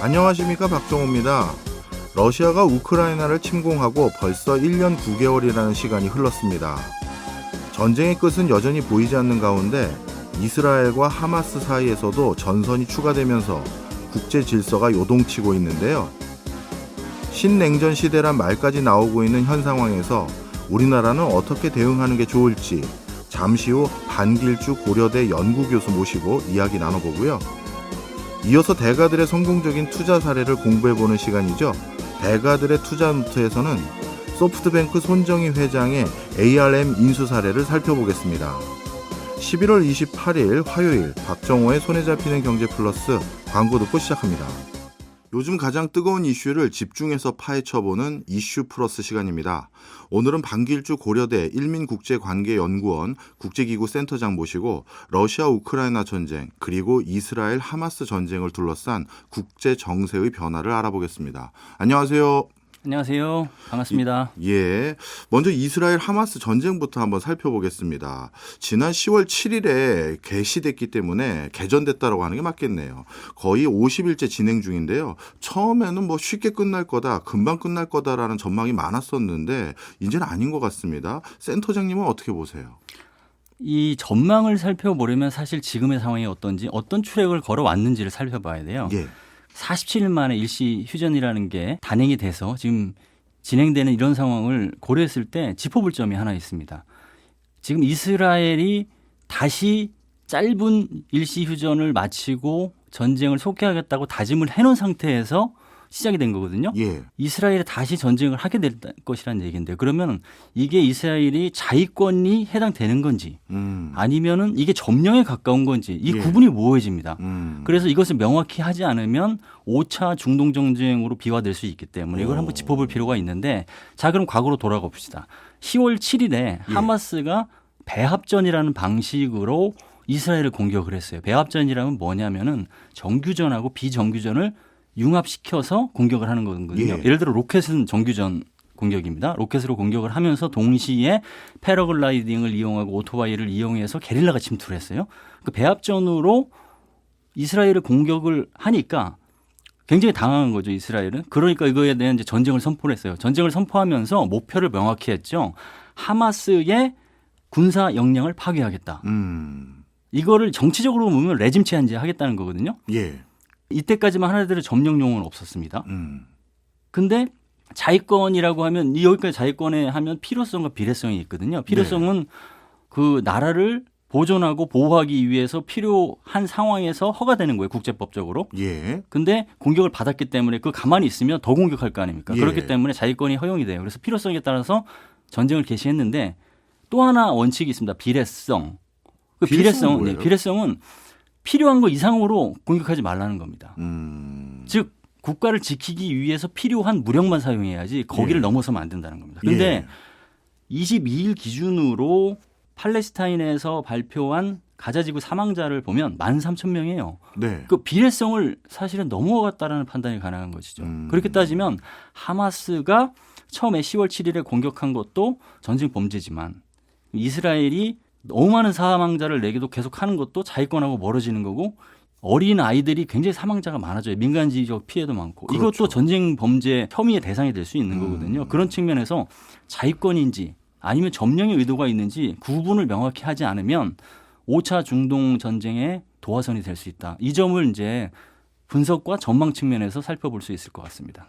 안녕하십니까, 박정호입니다. 러시아가 우크라이나를 침공하고 벌써 1년 9개월이라는 시간이 흘렀습니다. 전쟁의 끝은 여전히 보이지 않는 가운데 이스라엘과 하마스 사이에서도 전선이 추가되면서 국제 질서가 요동치고 있는데요. 신냉전 시대란 말까지 나오고 있는 현 상황에서 우리나라는 어떻게 대응하는 게 좋을지 잠시 후 반길주 고려대 연구교수 모시고 이야기 나눠보고요. 이어서 대가들의 성공적인 투자 사례를 공부해보는 시간이죠. 대가들의 투자 노트에서는 소프트뱅크 손정희 회장의 ARM 인수 사례를 살펴보겠습니다. 11월 28일 화요일 박정호의 손에 잡히는 경제 플러스 광고 듣고 시작합니다. 요즘 가장 뜨거운 이슈를 집중해서 파헤쳐보는 이슈 플러스 시간입니다. 오늘은 반길주 고려대 일민국제관계연구원 국제기구 센터장 모시고 러시아 우크라이나 전쟁 그리고 이스라엘 하마스 전쟁을 둘러싼 국제 정세의 변화를 알아보겠습니다. 안녕하세요. 안녕하세요. 반갑습니다. 먼저 이스라엘 하마스 전쟁부터 한번 살펴보겠습니다. 지난 10월 7일에 개시됐기 때문에 개전됐다고 하는 게 맞겠네요. 거의 50일째 진행 중인데요. 처음에는 쉽게 끝날 거다, 금방 끝날 거다라는 전망이 많았었는데 이제는 아닌 것 같습니다. 센터장님은 어떻게 보세요? 이 전망을 살펴보려면 사실 지금의 상황이 어떤지 어떤 트랙을 걸어왔는지를 살펴봐야 돼요. 47일 만에 일시 휴전이라는 게 단행이 돼서 지금 진행되는 이런 상황을 고려했을 때 짚어볼 점이 하나 있습니다. 지금 이스라엘이 다시 짧은 일시 휴전을 마치고 전쟁을 속개하겠다고 다짐을 해놓은 상태에서 시작이 된 거거든요. 이스라엘이 다시 전쟁을 하게 될 것이라는 얘기인데 그러면 이게 이스라엘이 자위권이 해당되는 건지 아니면은 이게 점령에 가까운 건지 이 구분이 모호해집니다. 그래서 이것을 명확히 하지 않으면 5차 중동 전쟁으로 비화될 수 있기 때문에 이걸 한번 짚어볼 필요가 있는데 자 그럼 과거로 돌아가 봅시다. 10월 7일에 하마스가 배합전이라는 방식으로 이스라엘을 공격을 했어요. 배합전이라면 뭐냐면은 정규전하고 비정규전을 융합시켜서 공격을 하는 거거든요. 예를 들어 로켓은 정규전 공격입니다. 로켓으로 공격을 하면서 동시에 패러글라이딩을 이용하고 오토바이를 이용해서 게릴라가 침투를 했어요. 그 배합전으로 이스라엘을 공격을 하니까 굉장히 당황한 거죠, 이스라엘은. 그러니까 이거에 대한 이제 전쟁을 선포를 했어요. 전쟁을 선포하면서 목표를 명확히 했죠. 하마스의 군사 역량을 파괴하겠다. 이거를 정치적으로 보면 레짐 체인지 하겠다는 거거든요. 이때까지만 하나들의 점령용은 없었습니다. 근데 자위권이라고 하면 여기까지 자위권에 하면 필요성과 비례성이 있거든요. 필요성은 그 나라를 보존하고 보호하기 위해서 필요한 상황에서 허가되는 거예요. 국제법적으로. 근데 공격을 받았기 때문에 그 가만히 있으면 더 공격할 거 아닙니까? 그렇기 때문에 자위권이 허용이 돼요. 그래서 필요성에 따라서 전쟁을 개시했는데 또 하나 원칙이 있습니다. 비례성. 그 비례성은 필요한 거 이상으로 공격하지 말라는 겁니다. 즉 국가를 지키기 위해서 필요한 무력만 사용해야지 거기를 넘어서면 안 된다는 겁니다. 그런데 22일 기준으로 팔레스타인에서 발표한 가자지구 사망자를 보면 13,000명이에요. 그 비례성을 사실은 넘어갔다라는 판단이 가능한 것이죠. 그렇게 따지면 하마스가 처음에 10월 7일에 공격한 것도 전쟁 범죄지만 이스라엘이 너무 많은 사망자를 내기도 계속하는 것도 자위권하고 멀어지는 거고 어린 아이들이 굉장히 사망자가 많아져요. 민간지적 피해도 많고 이것도 전쟁 범죄 혐의의 대상이 될 수 있는 거거든요. 그런 측면에서 자위권인지 아니면 점령의 의도가 있는지 구분을 명확히 하지 않으면 5차 중동 전쟁의 도화선이 될 수 있다. 이 점을 이제 분석과 전망 측면에서 살펴볼 수 있을 것 같습니다.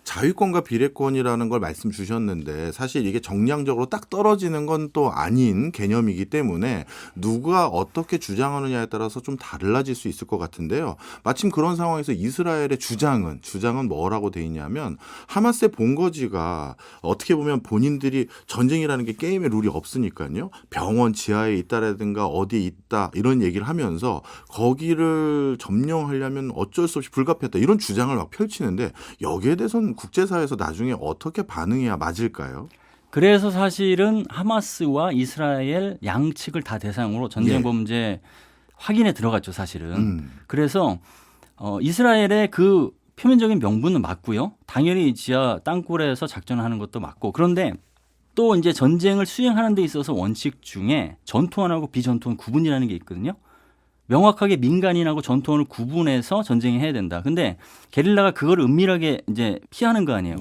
자위권과 비례권이라는 걸 말씀 주셨는데 사실 이게 정량적으로 딱 떨어지는 건 또 아닌 개념이기 때문에 누가 어떻게 주장하느냐에 따라서 좀 달라질 수 있을 것 같은데요. 마침 그런 상황에서 이스라엘의 주장은 뭐라고 돼 있냐면 하마스의 본거지가 어떻게 보면 본인들이 전쟁이라는 게 게임의 룰이 없으니까요. 병원 지하에 있다라든가 어디에 있다 이런 얘기를 하면서 거기를 점령하려면 어쩔 수 없이 불가피했다 이런 주장을 막 펼치는데 여기에 대해서는 국제사회에서 나중에 어떻게 반응해야 맞을까요? 그래서 사실은 하마스와 이스라엘 양측을 다 대상으로 전쟁 범죄 확인에 들어갔죠, 사실은. 그래서 이스라엘의 그 표면적인 명분은 맞고요. 당연히 지하 땅굴에서 작전하는 것도 맞고. 그런데 또 이제 전쟁을 수행하는 데 있어서 원칙 중에 전투원하고 비전투원 구분이라는 게 있거든요. 명확하게 민간인하고 전투원을 구분해서 전쟁해야 된다. 근데 게릴라가 그걸 은밀하게 이제 피하는 거 아니에요.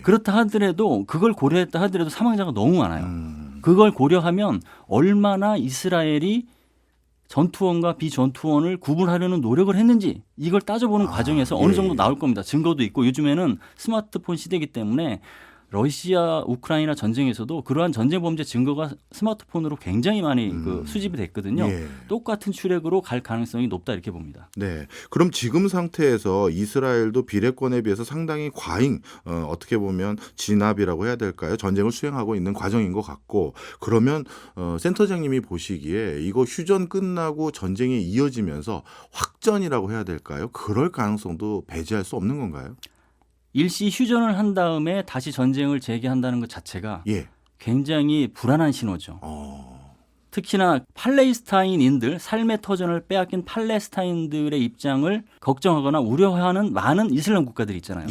그렇다 하더라도 그걸 고려했다 하더라도 사망자가 너무 많아요. 그걸 고려하면 얼마나 이스라엘이 전투원과 비전투원을 구분하려는 노력을 했는지 이걸 따져보는 과정에서 어느 정도 나올 겁니다. 증거도 있고 요즘에는 스마트폰 시대이기 때문에 러시아 우크라이나 전쟁에서도 그러한 전쟁 범죄 증거가 스마트폰으로 굉장히 많이 수집이 됐거든요. 똑같은 추력으로 갈 가능성이 높다 이렇게 봅니다. 네. 그럼 지금 상태에서 이스라엘도 비례권에 비해서 상당히 과잉 어떻게 보면 진압이라고 해야 될까요? 전쟁을 수행하고 있는 과정인 것 같고 그러면 센터장님이 보시기에 이거 휴전 끝나고 전쟁이 이어지면서 확전이라고 해야 될까요? 그럴 가능성도 배제할 수 없는 건가요? 일시 휴전을 한 다음에 다시 전쟁을 재개한다는 것 자체가 굉장히 불안한 신호죠. 특히나 팔레스타인인들, 삶의 터전을 빼앗긴 팔레스타인들의 입장을 걱정하거나 우려하는 많은 이슬람 국가들이 있잖아요.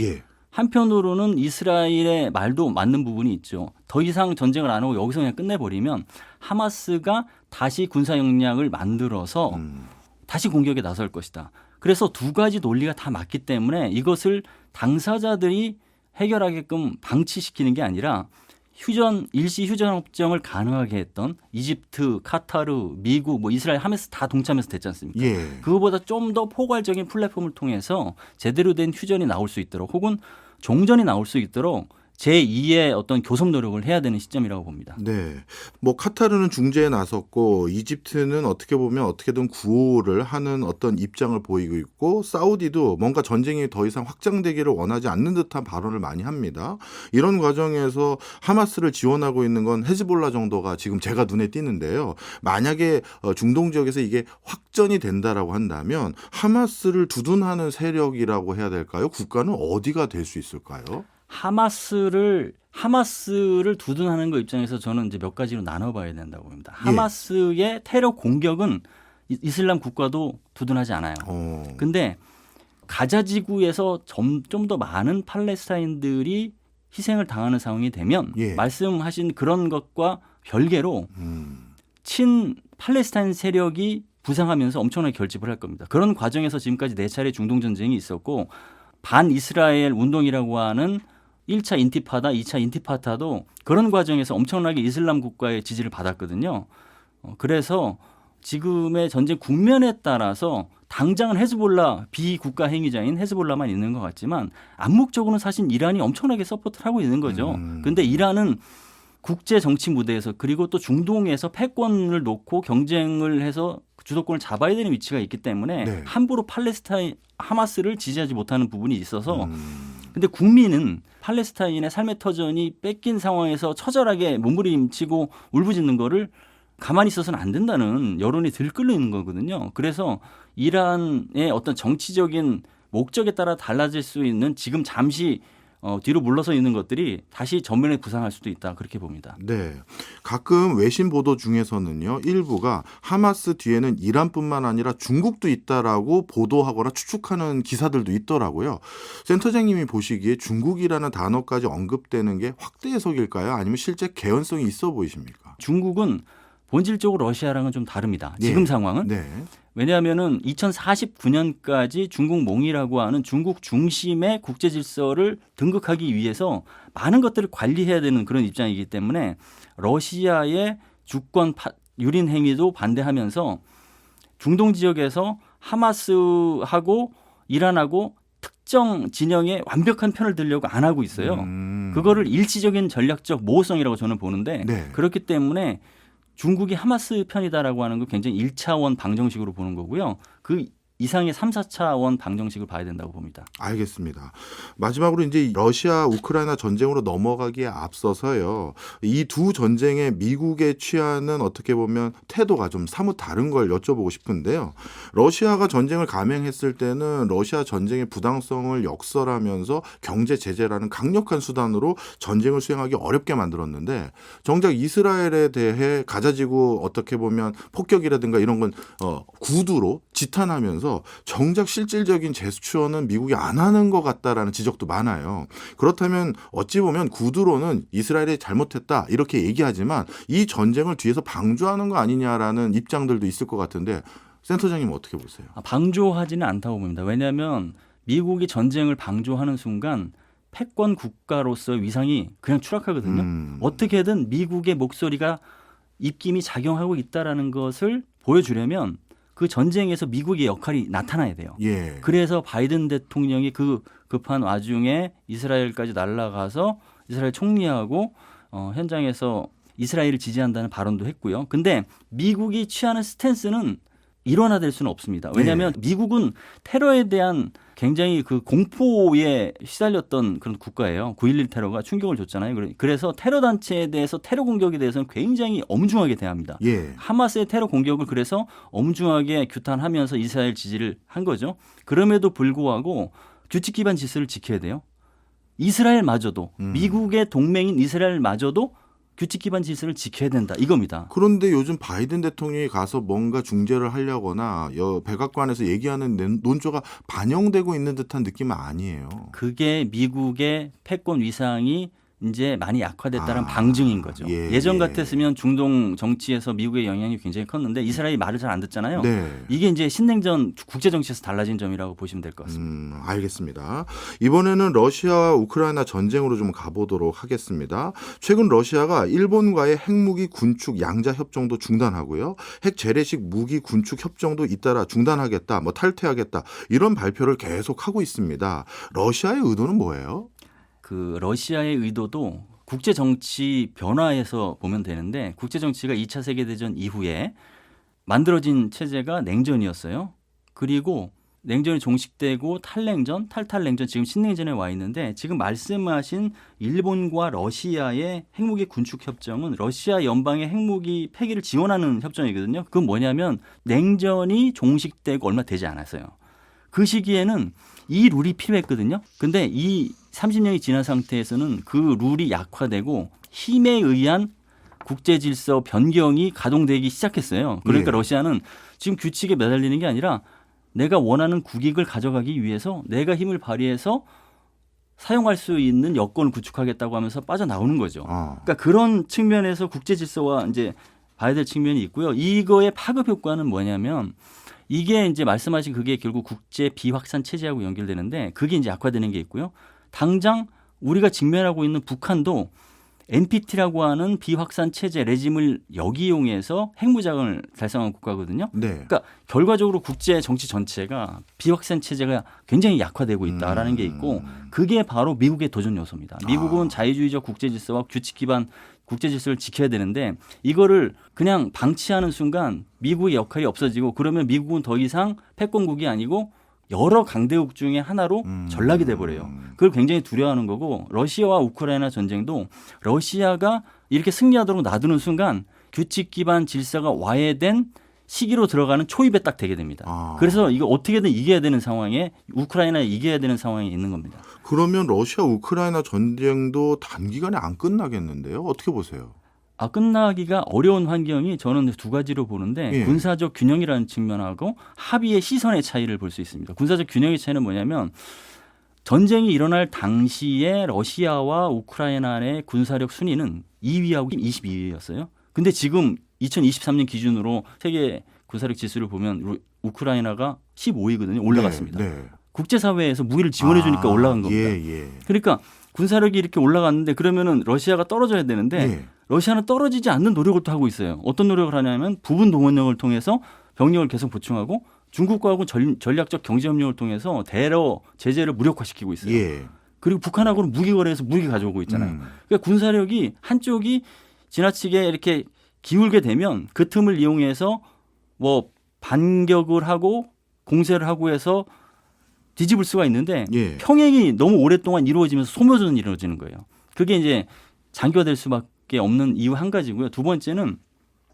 한편으로는 이스라엘의 말도 맞는 부분이 있죠. 더 이상 전쟁을 안 하고 여기서 그냥 끝내버리면 하마스가 다시 군사 역량을 만들어서 다시 공격에 나설 것이다. 그래서 두 가지 논리가 다 맞기 때문에 이것을 당사자들이 해결하게끔 방치시키는 게 아니라 일시 휴전 협정을 가능하게 했던 이집트, 카타르, 미국, 이스라엘, 하마스 다 동참해서 됐지 않습니까? 그거보다 좀 더 포괄적인 플랫폼을 통해서 제대로 된 휴전이 나올 수 있도록 혹은 종전이 나올 수 있도록 제2의 어떤 교섭 노력을 해야 되는 시점이라고 봅니다. 네. 카타르는 중재에 나섰고 이집트는 어떻게 보면 어떻게든 구호를 하는 어떤 입장을 보이고 있고 사우디도 뭔가 전쟁이 더 이상 확장되기를 원하지 않는 듯한 발언을 많이 합니다. 이런 과정에서 하마스를 지원하고 있는 건 헤즈볼라 정도가 지금 제가 눈에 띄는데요. 만약에 중동 지역에서 이게 확전이 된다라고 한다면 하마스를 두둔하는 세력이라고 해야 될까요? 국가는 어디가 될 수 있을까요? 하마스를 두둔하는 것 입장에서 저는 이제 몇 가지로 나눠봐야 된다고 봅니다. 하마스의 테러 공격은 이슬람 국가도 두둔하지 않아요. 근데 가자 지구에서 좀 더 많은 팔레스타인들이 희생을 당하는 상황이 되면 말씀하신 그런 것과 별개로 친 팔레스타인 세력이 부상하면서 엄청나게 결집을 할 겁니다. 그런 과정에서 지금까지 4차례 중동 전쟁이 있었고 반 이스라엘 운동이라고 하는 1차 인티파다, 2차 인티파타도 그런 과정에서 엄청나게 이슬람 국가의 지지를 받았거든요. 그래서 지금의 전쟁 국면에 따라서 당장은 헤즈볼라 비국가 행위자인 헤즈볼라만 있는 것 같지만 암묵적으로는 사실 이란이 엄청나게 서포트를 하고 있는 거죠. 그런데 이란은 국제 정치 무대에서 그리고 또 중동에서 패권을 놓고 경쟁을 해서 주도권을 잡아야 되는 위치가 있기 때문에 함부로 팔레스타인 하마스를 지지하지 못하는 부분이 있어서 근데 국민은 팔레스타인의 삶의 터전이 뺏긴 상황에서 처절하게 몸부림치고 울부짖는 거를 가만히 있어서는 안 된다는 여론이 들끓고 있는 거거든요. 그래서 이란의 어떤 정치적인 목적에 따라 달라질 수 있는 지금 잠시 뒤로 물러서 있는 것들이 다시 전면에 부상할 수도 있다 그렇게 봅니다. 네, 가끔 외신 보도 중에서는요 일부가 하마스 뒤에는 이란뿐만 아니라 중국도 있다라고 보도하거나 추측하는 기사들도 있더라고요. 센터장님이 보시기에 중국이라는 단어까지 언급되는 게 확대 해석일까요? 아니면 실제 개연성이 있어 보이십니까? 중국은 본질적으로 러시아랑은 좀 다릅니다. 지금 상황은. 왜냐하면은 2049년까지 중국몽이라고 하는 중국 중심의 국제 질서를 등극하기 위해서 많은 것들을 관리해야 되는 그런 입장이기 때문에 러시아의 주권 유린 행위도 반대하면서 중동 지역에서 하마스하고 이란하고 특정 진영에 완벽한 편을 들려고 안 하고 있어요. 그거를 일시적인 전략적 모호성이라고 저는 보는데 그렇기 때문에 중국이 하마스 편이다라고 하는 거 굉장히 1차원 방정식으로 보는 거고요. 그 이상의 3, 4차원 방정식을 봐야 된다고 봅니다. 알겠습니다. 마지막으로 이제 러시아 우크라이나 전쟁으로 넘어가기에 앞서서요. 이 두 전쟁에 미국의 취하는 어떻게 보면 태도가 좀 사뭇 다른 걸 여쭤보고 싶은데요. 러시아가 전쟁을 감행했을 때는 러시아 전쟁의 부당성을 역설하면서 경제 제재라는 강력한 수단으로 전쟁을 수행하기 어렵게 만들었는데 정작 이스라엘에 대해 가자지구 어떻게 보면 폭격이라든가 이런 건 구두로 지탄하면서 정작 실질적인 제스처는 미국이 안 하는 것 같다라는 지적도 많아요. 그렇다면 어찌 보면 구두로는 이스라엘이 잘못했다 이렇게 얘기하지만 이 전쟁을 뒤에서 방조하는 거 아니냐라는 입장들도 있을 것 같은데 센터장님 어떻게 보세요? 방조하지는 않다고 봅니다. 왜냐하면 미국이 전쟁을 방조하는 순간 패권 국가로서의 위상이 그냥 추락하거든요. 어떻게든 미국의 목소리가 입김이 작용하고 있다라는 것을 보여주려면 그 전쟁에서 미국의 역할이 나타나야 돼요. 예. 그래서 바이든 대통령이 그 급한 와중에 이스라엘까지 날아가서 이스라엘 총리하고 현장에서 이스라엘을 지지한다는 발언도 했고요. 근데 미국이 취하는 스탠스는 일원화될 수는 없습니다. 왜냐하면 미국은 테러에 대한 굉장히 그 공포에 시달렸던 그런 국가예요. 9.11 테러가 충격을 줬잖아요. 그래서 테러 단체에 대해서 테러 공격에 대해서는 굉장히 엄중하게 대합니다. 예. 하마스의 테러 공격을 그래서 엄중하게 규탄하면서 이스라엘 지지를 한 거죠. 그럼에도 불구하고 규칙 기반 질서를 지켜야 돼요. 이스라엘마저도 미국의 동맹인 이스라엘마저도 규칙 기반 질서를 지켜야 된다 이겁니다. 그런데 요즘 바이든 대통령이 가서 뭔가 중재를 하려거나 백악관에서 얘기하는 논조가 반영되고 있는 듯한 느낌은 아니에요. 그게 미국의 패권 위상이 이제 많이 약화됐다는 방증인 거죠. 예전 같았으면 중동 정치에서 미국의 영향이 굉장히 컸는데 이스라엘이 말을 잘 안 듣잖아요. 네. 이게 이제 신냉전 국제 정치에서 달라진 점이라고 보시면 될 것 같습니다. 알겠습니다. 이번에는 러시아와 우크라이나 전쟁으로 좀 가보도록 하겠습니다. 최근 러시아가 일본과의 핵무기 군축 양자 협정도 중단하고요. 핵 재래식 무기 군축 협정도 잇따라 중단하겠다, 탈퇴하겠다 이런 발표를 계속하고 있습니다. 러시아의 의도는 뭐예요? 그 러시아의 의도도 국제 정치 변화에서 보면 되는데 국제 정치가 2차 세계대전 이후에 만들어진 체제가 냉전이었어요. 그리고 냉전이 종식되고 탈냉전, 탈탈냉전, 지금 신냉전에 와 있는데 지금 말씀하신 일본과 러시아의 핵무기 군축 협정은 러시아 연방의 핵무기 폐기를 지원하는 협정이거든요. 그건 뭐냐면 냉전이 종식되고 얼마 되지 않았어요. 그 시기에는 이 룰이 필요했거든요. 근데 이 30년이 지난 상태에서는 그 룰이 약화되고 힘에 의한 국제 질서 변경이 가동되기 시작했어요. 그러니까 러시아는 지금 규칙에 매달리는 게 아니라 내가 원하는 국익을 가져가기 위해서 내가 힘을 발휘해서 사용할 수 있는 여건을 구축하겠다고 하면서 빠져나오는 거죠. 그러니까 그런 측면에서 국제 질서와 이제 봐야 될 측면이 있고요. 이거의 파급 효과는 뭐냐면 이게 이제 말씀하신 그게 결국 국제 비확산 체제하고 연결되는데 그게 이제 약화되는 게 있고요. 당장 우리가 직면하고 있는 북한도 NPT라고 하는 비확산 체제 레짐을 역이용해서 핵무장을 달성한 국가거든요. 네. 그러니까 결과적으로 국제 정치 전체가 비확산 체제가 굉장히 약화되고 있다라는 게 있고 그게 바로 미국의 도전 요소입니다. 미국은 자유주의적 국제 질서와 규칙 기반 국제 질서를 지켜야 되는데 이거를 그냥 방치하는 순간 미국의 역할이 없어지고 그러면 미국은 더 이상 패권국이 아니고 여러 강대국 중에 하나로 전락이 돼버려요. 그걸 굉장히 두려워하는 거고 러시아와 우크라이나 전쟁도 러시아가 이렇게 승리하도록 놔두는 순간 규칙 기반 질서가 와해된 시기로 들어가는 초입에 딱 되게 됩니다. 그래서 이거 어떻게든 이겨야 되는 상황에 우크라이나에 이겨야 되는 상황에 있는 겁니다. 그러면 러시아 우크라이나 전쟁도 단기간에 안 끝나겠는데요? 어떻게 보세요? 끝나기가 어려운 환경이 저는 두 가지로 보는데 군사적 균형이라는 측면하고 합의의 시선의 차이를 볼 수 있습니다. 군사적 균형의 차이는 뭐냐면 전쟁이 일어날 당시에 러시아와 우크라이나의 군사력 순위는 2위하고 22위였어요. 근데 지금 2023년 기준으로 세계 군사력 지수를 보면 우크라이나가 15위거든요. 올라갔습니다. 네. 국제사회에서 무기를 지원해 주니까 올라간 겁니다. 그러니까 군사력이 이렇게 올라갔는데 그러면은 러시아가 떨어져야 되는데 러시아는 떨어지지 않는 노력을 또 하고 있어요. 어떤 노력을 하냐면 부분 동원령을 통해서 병력을 계속 보충하고 중국과하고 전략적 경제협력을 통해서 대러 제재를 무력화시키고 있어요. 그리고 북한하고는 무기 거래해서 무기 가져오고 있잖아요. 그러니까 군사력이 한쪽이 지나치게 이렇게 기울게 되면 그 틈을 이용해서 뭐 반격을 하고 공세를 하고 해서 뒤집을 수가 있는데 평행이 너무 오랫동안 이루어지면서 소모전이 이루어지는 거예요. 그게 이제 장기화될 수밖에 없는 이유 한 가지고요. 두 번째는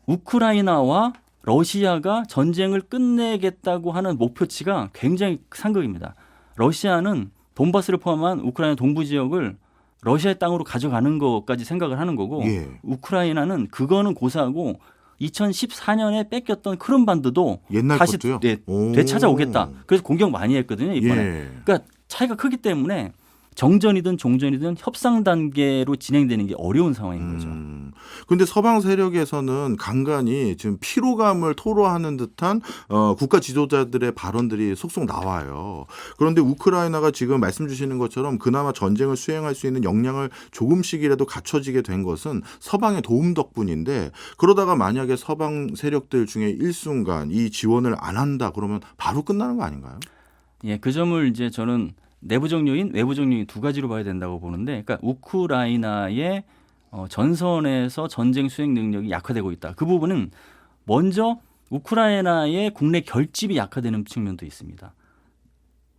우크라이나와 러시아가 전쟁을 끝내겠다고 하는 목표치가 굉장히 상극입니다. 러시아는 돈바스를 포함한 우크라이나 동부 지역을 러시아의 땅으로 가져가는 것까지 생각을 하는 거고 우크라이나는 그거는 고사하고 2014년에 뺏겼던 크림반도도 옛날 다시 것도요? 되찾아오겠다. 그래서 공격 많이 했거든요. 이번에. 그러니까 차이가 크기 때문에 정전이든 종전이든 협상 단계로 진행되는 게 어려운 상황인 거죠. 그런데 서방 세력에서는 간간히 지금 피로감을 토로하는 듯한 국가 지도자들의 발언들이 속속 나와요. 그런데 우크라이나가 지금 말씀 주시는 것처럼 그나마 전쟁을 수행할 수 있는 역량을 조금씩이라도 갖춰지게 된 것은 서방의 도움 덕분인데, 그러다가 만약에 서방 세력들 중에 일순간 이 지원을 안 한다 그러면 바로 끝나는 거 아닌가요? 예, 그 점을 이제 저는 내부적 요인, 외부적 요인 두 가지로 봐야 된다고 보는데, 그러니까 우크라이나의 전선에서 전쟁 수행 능력이 약화되고 있다. 그 부분은 먼저 우크라이나의 국내 결집이 약화되는 측면도 있습니다.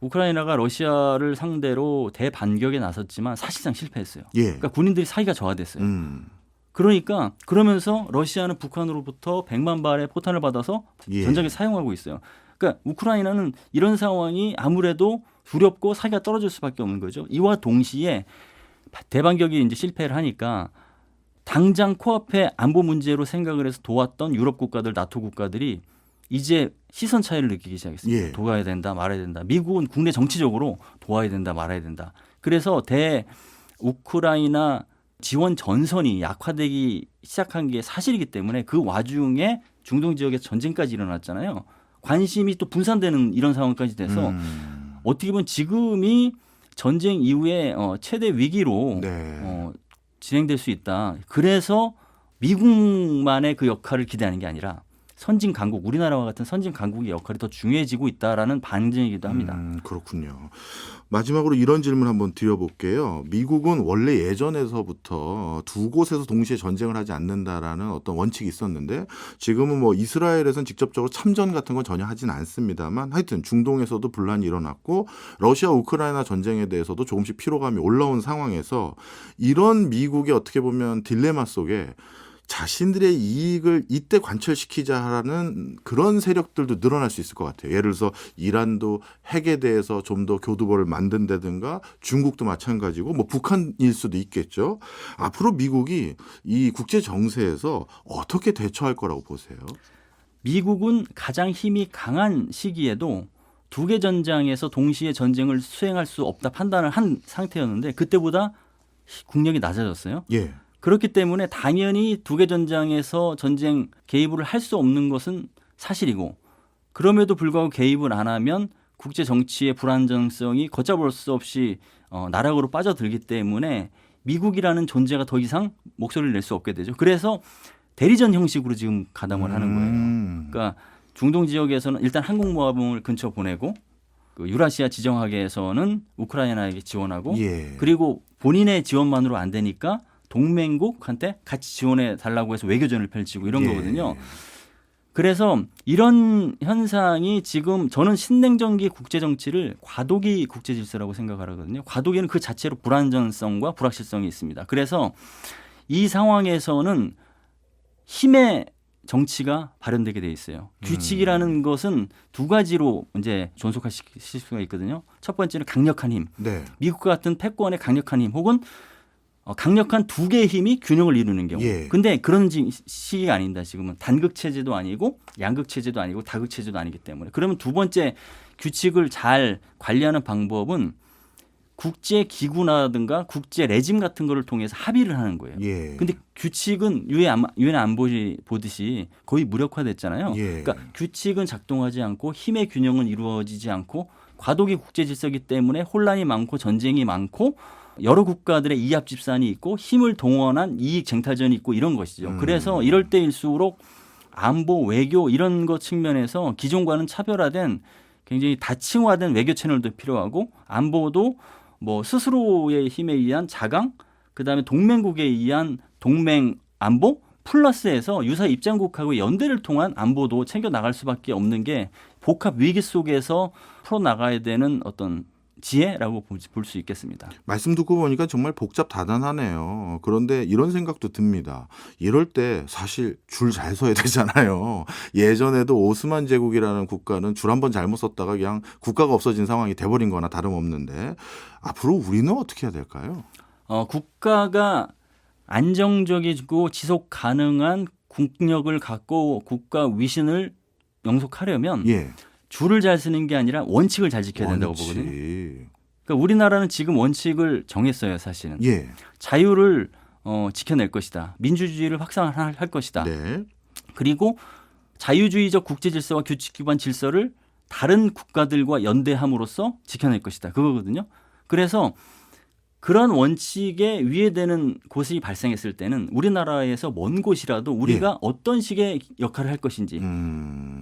우크라이나가 러시아를 상대로 대반격에 나섰지만 사실상 실패했어요. 예. 그러니까 군인들이 사기가 저하됐어요. 그러니까 그러면서 러시아는 북한으로부터 100만 발의 포탄을 받아서 예. 전장에 사용하고 있어요. 그러니까 우크라이나는 이런 상황이 아무래도 두렵고 사기가 떨어질 수밖에 없는 거죠. 이와 동시에 대반격이 이제 실패를 하니까 당장 코앞에 안보 문제로 생각을 해서 도왔던 유럽 국가들, 나토 국가들이 이제 시선 차이를 느끼기 시작했습니다. 예. 도와야 된다, 말아야 된다. 미국은 국내 정치적으로 도와야 된다, 말아야 된다. 그래서 우크라이나 지원 전선이 약화되기 시작한 게 사실이기 때문에 그 와중에 중동 지역에서 전쟁까지 일어났잖아요. 관심이 또 분산되는 이런 상황까지 돼서 어떻게 보면 지금이 전쟁 이후에 최대 위기로 네. 진행될 수 있다. 그래서 미국만의 그 역할을 기대하는 게 아니라 선진 강국, 우리나라와 같은 선진 강국의 역할이 더 중요해지고 있다라는 반증이기도 합니다. 그렇군요. 마지막으로 이런 질문 한번 드려볼게요. 미국은 원래 예전에서부터 두 곳에서 동시에 전쟁을 하지 않는다라는 어떤 원칙이 있었는데, 지금은 뭐 이스라엘에서는 직접적으로 참전 같은 건 전혀 하진 않습니다만, 하여튼 중동에서도 분란이 일어났고 러시아 우크라이나 전쟁에 대해서도 조금씩 피로감이 올라온 상황에서 이런 미국의 어떻게 보면 딜레마 속에 자신들의 이익을 이때 관철시키자라는 그런 세력들도 늘어날 수 있을 것 같아요. 예를 들어서 이란도 핵에 대해서 좀 더 교두보를 만든다든가, 중국도 마찬가지고 뭐 북한일 수도 있겠죠. 앞으로 미국이 이 국제 정세에서 어떻게 대처할 거라고 보세요? 미국은 가장 힘이 강한 시기에도 두 개 전장에서 동시에 전쟁을 수행할 수 없다 판단을 한 상태였는데 그때보다 국력이 낮아졌어요. 예. 그렇기 때문에 당연히 두 개 전장에서 전쟁 개입을 할 수 없는 것은 사실이고, 그럼에도 불구하고 개입을 안 하면 국제 정치의 불안정성이 걷잡을 수 없이 나락으로 빠져들기 때문에 미국이라는 존재가 더 이상 목소리를 낼 수 없게 되죠. 그래서 대리전 형식으로 지금 가담을 하는 거예요. 그러니까 중동 지역에서는 일단 항공모함을 근처 보내고, 그 유라시아 지정학에서는 우크라이나에게 지원하고, 예. 그리고 본인의 지원만으로 안 되니까 동맹국한테 같이 지원해 달라고 해서 외교전을 펼치고 이런 예. 거거든요. 그래서 이런 현상이 지금 저는 신냉전기 국제정치를 과도기 국제질서라고 생각하거든요. 과도기는 그 자체로 불안전성과 불확실성이 있습니다. 그래서 이 상황에서는 힘의 정치가 발현되게 돼 있어요. 규칙이라는 것은 두 가지로 이제 존속화시킬 수가 있거든요. 첫 번째는 강력한 힘. 네. 미국과 같은 패권의 강력한 힘, 혹은 강력한 두 개의 힘이 균형을 이루는 경우. 예. 근데 그런 시기가 아닙니다. 지금은 단극 체제도 아니고 양극 체제도 아니고 다극 체제도 아니기 때문에. 그러면 두 번째 규칙을 잘 관리하는 방법은 국제 기구라든가 국제 레짐 같은 거를 통해서 합의를 하는 거예요. 예. 근데 규칙은 유엔 안보리 보듯이 거의 무력화됐잖아요. 예. 그러니까 규칙은 작동하지 않고 힘의 균형은 이루어지지 않고 과도기 국제 질서이기 때문에 혼란이 많고 전쟁이 많고 여러 국가들의 이합 집산이 있고 힘을 동원한 이익 쟁탈전이 있고 이런 것이죠. 그래서 이럴 때일수록 안보, 외교 이런 것 측면에서 기존과는 차별화된 굉장히 다층화된 외교 채널도 필요하고, 안보도 뭐 스스로의 힘에 의한 자강, 그다음에 동맹국에 의한 동맹 안보 플러스해서 유사 입장국하고 연대를 통한 안보도 챙겨 나갈 수밖에 없는 게 복합 위기 속에서 풀어 나가야 되는 어떤 지혜라고 볼 수 있겠습니다. 말씀 듣고 보니까 정말 복잡다단하네요. 그런데 이런 생각도 듭니다. 이럴 때 사실 줄 잘 서야 되잖아요. 예전에도 오스만 제국이라는 국가는 줄 한 번 잘못 썼다가 그냥 국가가 없어진 상황이 돼버린 거나 다름없는데, 앞으로 우리는 어떻게 해야 될까요? 국가가 안정적이고 지속 가능한 국력을 갖고 국가 위신을 영속하려면 예. 줄을 잘 쓰는 게 아니라 원칙을 잘 지켜야 된다고 보거든요. 그러니까 우리나라는 지금 원칙을 정했어요, 사실은. 예. 자유를 지켜낼 것이다. 민주주의를 확산할 것이다. 네. 그리고 자유주의적 국제 질서와 규칙 기반 질서를 다른 국가들과 연대함으로써 지켜낼 것이다. 그거거든요. 그래서 그런 원칙에 위배되는 곳이 발생했을 때는 우리나라에서 먼 곳이라도 우리가 예. 어떤 식의 역할을 할 것인지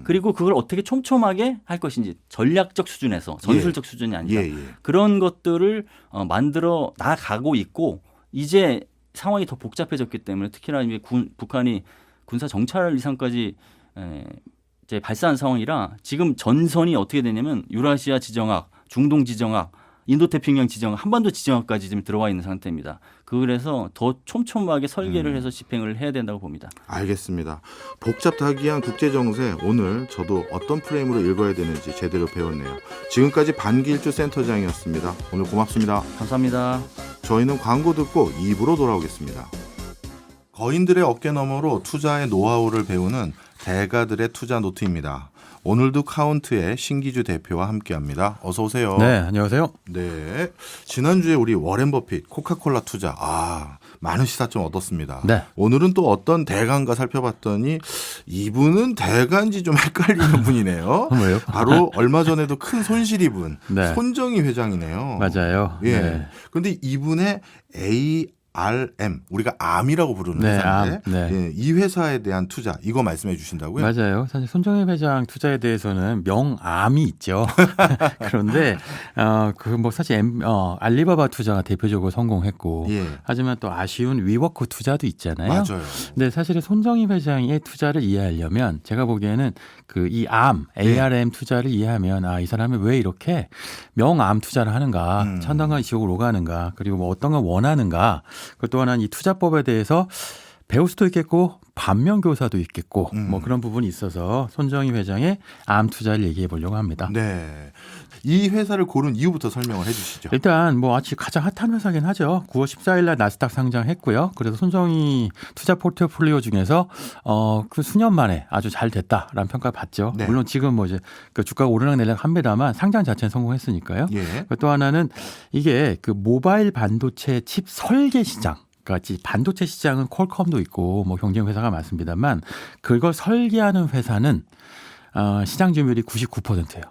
그리고 그걸 어떻게 촘촘하게 할 것인지 전략적 수준에서 전술적 수준이 아니라 그런 것들을 만들어 나가고 있고 이제 상황이 더 복잡해졌기 때문에 특히나 이제 북한이 군사 정찰 이상까지 이제 발사한 상황이라 지금 전선이 어떻게 되냐면 유라시아 지정학, 중동 지정학, 인도태평양 지정학, 한반도 지정학까지 지금 들어와 있는 상태입니다. 그래서 더 촘촘하게 설계를 해서 집행을 해야 된다고 봅니다. 알겠습니다. 복잡다기한 국제정세 오늘 저도 어떤 프레임으로 읽어야 되는지 제대로 배웠네요. 지금까지 반기일주 센터장이었습니다. 오늘 고맙습니다. 감사합니다. 저희는 광고 듣고 2부로 돌아오겠습니다. 거인들의 어깨너머로 투자의 노하우를 배우는 대가들의 투자 노트입니다. 오늘도 카운트의 신기주 대표와 함께합니다. 어서 오세요. 네, 안녕하세요. 네, 지난주에 우리 워렌 버핏 코카콜라 투자 많은 시사점 얻었습니다. 네. 오늘은 또 어떤 대가인가 살펴봤더니 이분은 대가인지 좀 헷갈리는 분이네요. 왜요? 바로 얼마 전에도 큰 손실 입은 네. 손정희 회장이네요. 맞아요. 예. 그런데 이분의 ARM 우리가 암이라고 부르는 네, 회사인데 네. 예, 이 회사에 대한 투자 이거 말씀해 주신다고요? 맞아요. 사실 손정희 회장 투자에 대해서는 명암이 있죠. 그런데 그 뭐 사실 알리바바 투자가 대표적으로 성공했고 예. 하지만 또 아쉬운 위워크 투자도 있잖아요. 맞아요. 근데 사실은 손정희 회장의 투자를 이해하려면 제가 보기에는 그 이 ARM 투자를 이해하면 이 사람이 왜 이렇게 명암 투자를 하는가, 천당과 지옥을 오가는가, 그리고 뭐 어떤 걸 원하는가, 그리고 또 하나는 이 투자법에 대해서 배울 수도 있겠고 반면 교사도 있겠고 뭐 그런 부분이 있어서 손정희 회장의 암 투자를 얘기해 보려고 합니다. 네. 이 회사를 고른 이유부터 설명을 해 주시죠. 일단 뭐 아직 가장 핫한 회사긴 하죠. 9월 14일 날 나스닥 상장했고요. 그래서 손정희 투자 포트폴리오 중에서 그 수년 만에 아주 잘 됐다라는 평가를 받죠. 네. 물론 지금 뭐 이제 그 주가가 오르락 내리락 합니다만 상장 자체는 성공했으니까요. 예. 또 하나는 이게 그 모바일 반도체 칩 설계 시장 그러니까 반도체 시장은 퀄컴도 있고 뭐 경쟁 회사가 많습니다만 그걸 설계하는 회사는 시장 점유율이 99%예요.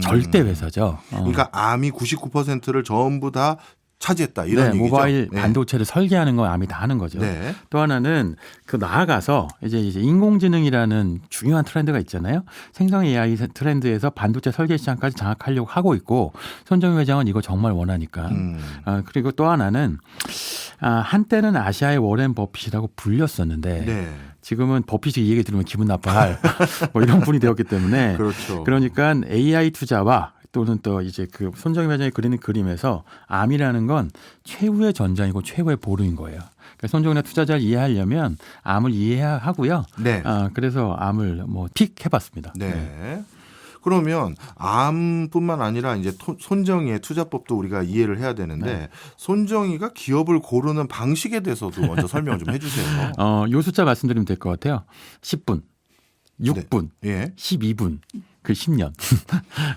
절대 회사죠. 그러니까 암이 99%를 전부 다 차지했다 이런 얘기죠. 모바일 반도체를 설계하는 건 암이 다 하는 거죠. 네. 또 하나는 그 나아가서 이제 인공지능이라는 중요한 트렌드가 있잖아요. 생성 AI 트렌드에서 반도체 설계 시장까지 장악하려고 하고 있고 손정희 회장은 이거 정말 원하니까. 그리고 또 하나는 한때는 아시아의 워렌 버핏이라고 불렸었는데 네. 지금은 버핏이 이 얘기 들으면 기분 나빠할 뭐 이런 분이 되었기 때문에 그렇죠. 그러니까 AI 투자와 또는 또 이제 그 손정희 회장이 그리는 그림에서 암이라는 건 최후의 전장이고 최후의 보루인 거예요. 그러니까 손정희 투자자를 이해하려면 암을 이해해야 하고요. 네. 그래서 암을 뭐 픽 해봤습니다. 네. 그러면 암뿐만 아니라 이제 손정희의 투자법도 우리가 이해를 해야 되는데 네. 손정희가 기업을 고르는 방식에 대해서도 먼저 설명 좀 해주세요. 요 숫자 말씀드리면 될 것 같아요. 10분, 6분, 네. 예. 12분. 그 10년.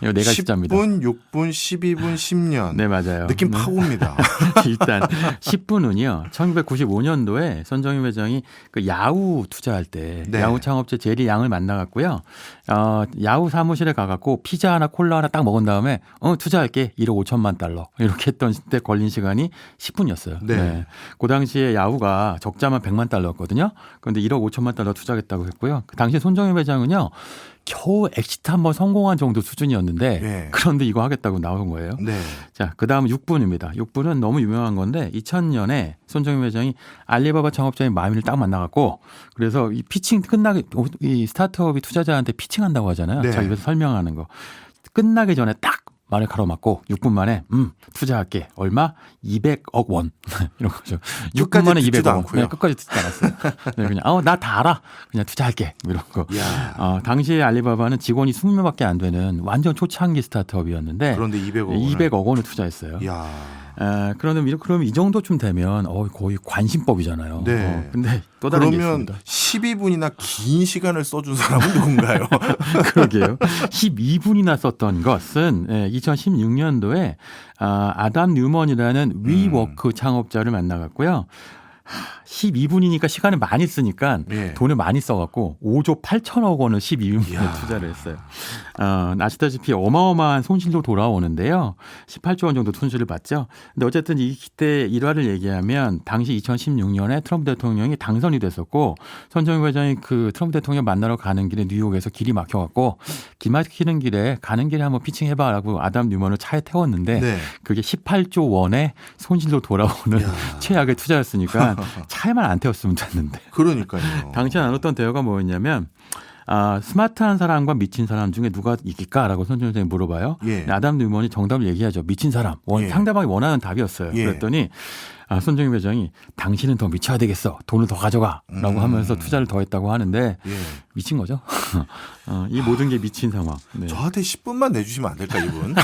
이거 네 가지 숫자입니다. 10분, 6분, 12분, 10년. 네, 맞아요. 느낌 팍 옵니다. 일단 10분은요. 1995년도에 손정희 회장이 그 야후 투자할 때 네. 야후 창업체 제리 양을 만나갖고요. 야후 사무실에 가갖고 피자 하나 콜라 하나 딱 먹은 다음에 투자할게 1억 5천만 달러 이렇게 했던 때 걸린 시간이 10분이었어요. 네. 네. 그 당시에 야후가 적자만 100만 달러였거든요. 그런데 1억 5천만 달러 투자하겠다고 했고요. 그 당시에 손정희 회장은요. 겨우 엑시트 한번 성공한 정도 수준이었는데 네. 그런데 이거 하겠다고 나온 거예요. 네. 자, 그다음 6분입니다. 6분은 너무 유명한 건데 2000년에 손정희 회장이 알리바바 창업자인 마윈을 딱 만나갖고 그래서 이 피칭 끝나기 이 스타트업이 투자자한테 피칭한다고 하잖아요. 네. 자기 입에서 설명하는 거. 끝나기 전에 딱 말을 가로막고 6분 만에 투자할게. 얼마? 200억 원. 이런 거죠. 6분 만에 200억 원. 않고요. 네, 끝까지 듣지 않았어요. 네, 그냥 나 다 알아. 그냥 투자할게. 이런 거. 당시에 알리바바는 직원이 20명밖에 안 되는 완전 초창기 스타트업이었는데 그런데 200억 200억 원을 투자했어요. 이야. 그러면 이 정도쯤 되면 거의 관심법이잖아요. 네. 근데 또 다른 게 그러면 있습니다. 12분이나 긴 시간을 써준 사람은 누군가요? 그러게요. 12분이나 썼던 것은 2016년도에 아담 뉴먼이라는 위워크 창업자를 만나갔고요. 12분이니까 시간을 많이 쓰니까 예. 돈을 많이 써갖고 5조 8천억 원을 12분에 이야. 투자를 했어요. 아시다시피 어마어마한 손실로 돌아오는데요. 18조 원 정도 손실을 봤죠. 근데 어쨌든 이때 일화를 얘기하면 당시 2016년에 트럼프 대통령이 당선이 됐었고 손정희 회장이 그 트럼프 대통령 만나러 가는 길에 뉴욕에서 길이 막혀갖고 길 막히는 길에 가는 길에 한번 피칭해봐라고 아담 뉴먼을 차에 태웠는데 네. 그게 18조 원의 손실로 돌아오는 이야. 최악의 투자였으니까 차에만 안 태웠으면 됐는데. 그러니까요. 당시 나눴던 대화가 뭐였냐면 스마트한 사람과 미친 사람 중에 누가 이길까라고 손정희 선생님이 물어봐요. 예. 아담 뉴먼이 정답을 얘기하죠. 미친 사람. 예. 상대방이 원하는 답이었어요. 예. 그랬더니 손정희 회장이 당신은 더 미쳐야 되겠어. 돈을 더 가져가라고 하면서 투자를 더 했다고 하는데 예. 미친 거죠. 이 모든 게 미친 상황. 네. 저한테 10분만 내주시면 안 될까 이분?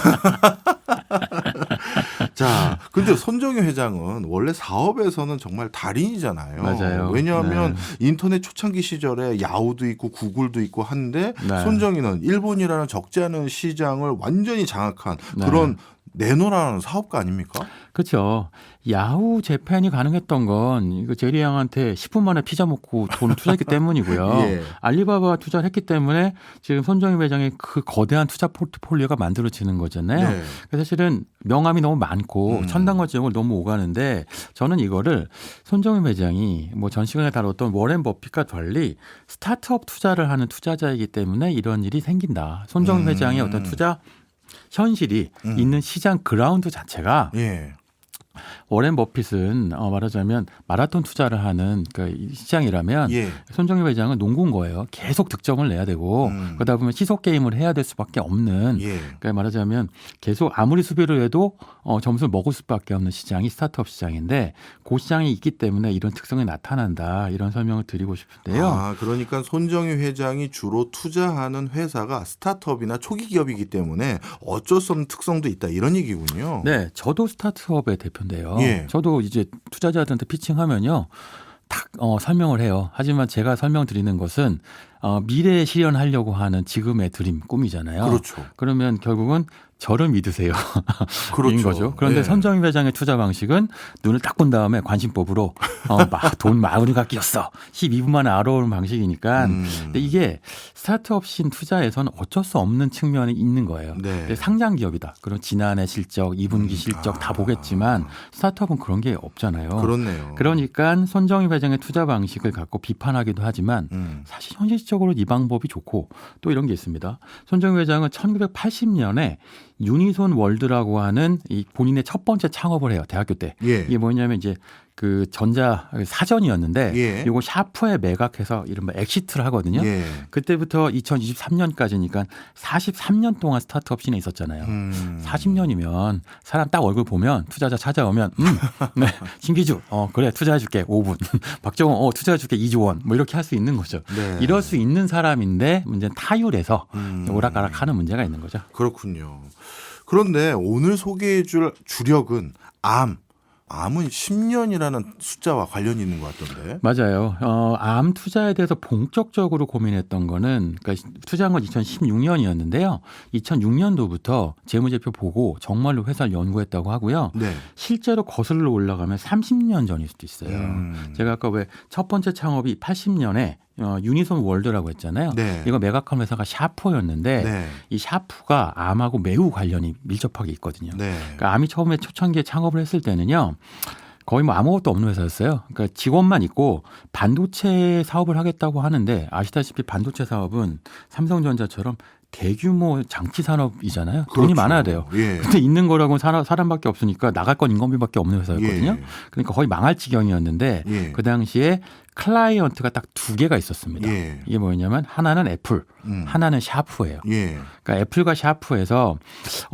자, 근데 손정희 회장은 원래 사업에서는 정말 달인이잖아요. 맞아요. 왜냐하면 인터넷 초창기 시절에 야후도 있고 구글도 있고 한데 네. 손정희는 일본이라는 적지 않은 시장을 완전히 장악한 네. 그런 내노라는 사업가 아닙니까? 그렇죠. 야후 재팬이 가능했던 건 이거 제리 양한테 10분 만에 피자 먹고 돈을 투자했기 때문이고요. 예. 알리바바 투자를 했기 때문에 지금 손정희 회장의 그 거대한 투자 포트폴리오가 만들어지는 거잖아요. 네. 그래서 사실은 명함이 너무 많고 천당과 지역을 너무 오가는데 저는 이거를 손정희 회장이 뭐 전 시간에 다뤘던 워렌 버핏과 달리 스타트업 투자를 하는 투자자이기 때문에 이런 일이 생긴다. 손정희 회장의 어떤 투자 현실이 있는 시장 그라운드 자체가 예. 워렌 버핏은 말하자면 마라톤 투자를 하는 그 시장이라면 예. 손정희 회장은 농구인 거예요. 계속 득점을 내야 되고 그러다 보면 시속 게임을 해야 될 수밖에 없는 예. 그러니까 말하자면 계속 아무리 수비를 해도 점수를 먹을 수밖에 없는 시장이 스타트업 시장인데 그 시장이 있기 때문에 이런 특성이 나타난다. 이런 설명을 드리고 싶은데요. 그러니까 손정희 회장이 주로 투자하는 회사가 스타트업이나 초기 기업이기 때문에 어쩔 수 없는 특성도 있다. 이런 얘기군요. 네, 저도 스타트업의 대표인데요. 예. 저도 이제 투자자들한테 피칭하면요. 딱 설명을 해요. 하지만 제가 설명드리는 것은 미래에 실현하려고 하는 지금의 드림, 꿈이잖아요. 그렇죠. 그러면 결국은 저를 믿으세요. 그렇죠. 인 거죠. 그런데 예. 손정희 회장의 투자 방식은 눈을 딱 본 다음에 관심법으로 돈 마구니가 끼었어. 12분 만에 알아오는 방식이니까. 근데 이게 스타트업 신 투자에서는 어쩔 수 없는 측면이 있는 거예요. 네. 상장 기업이다. 그럼 지난해 실적, 2분기 실적 다 보겠지만 스타트업은 그런 게 없잖아요. 그렇네요. 그러니까 손정희 회장의 투자 방식을 갖고 비판하기도 하지만 사실 현실적으로 이 방법이 좋고 또 이런 게 있습니다. 손정희 회장은 1980년에 유니손 월드라고 하는 이 본인의 첫 번째 창업을 해요. 대학교 때. 예. 이게 뭐냐면 이제 그 전자 사전이었는데 예. 이거 샤프에 매각해서 이른바 엑시트를 하거든요. 예. 그때부터 2023년까지니까 43년 동안 스타트업 씬에 있었잖아요. 40년이면 사람 딱 얼굴 보면 투자자 찾아오면 네, 신기주 그래 투자해줄게 5분 박정호 투자해줄게 2조 원 뭐 이렇게 할 수 있는 거죠. 네. 이럴 수 있는 사람인데 문제는 타율에서 오락가락하는 문제가 있는 거죠. 그렇군요. 그런데 오늘 소개해 줄 주력은 암은 10년이라는 숫자와 관련이 있는 것 같던데. 맞아요. 암 투자에 대해서 본격적으로 고민했던 거는 그러니까 투자한 건 2016년이었는데요. 2006년도부터 재무제표 보고 정말로 회사를 연구했다고 하고요. 네. 실제로 거슬러 올라가면 30년 전일 수도 있어요. 제가 아까 왜 첫 번째 창업이 80년에 유니손 월드라고 했잖아요. 네. 이거 매각한 회사가 샤프였는데 네. 이 샤프가 암하고 매우 관련이 밀접하게 있거든요. 네. 그러니까 암이 처음에 초창기에 창업을 했을 때는요. 거의 뭐 아무것도 없는 회사였어요. 그러니까 직원만 있고 반도체 사업을 하겠다고 하는데 아시다시피 반도체 사업은 삼성전자처럼 대규모 장치 산업이잖아요. 돈이 그렇죠. 많아야 돼요. 예. 근데 있는 거라고는 사람밖에 없으니까 나갈 건 인건비밖에 없는 회사였거든요. 예. 그러니까 거의 망할 지경이었는데 예. 그 당시에 클라이언트가 딱 두 개가 있었습니다. 예. 이게 뭐냐면 하나는 애플, 하나는 샤프예요. 예. 그러니까 애플과 샤프에서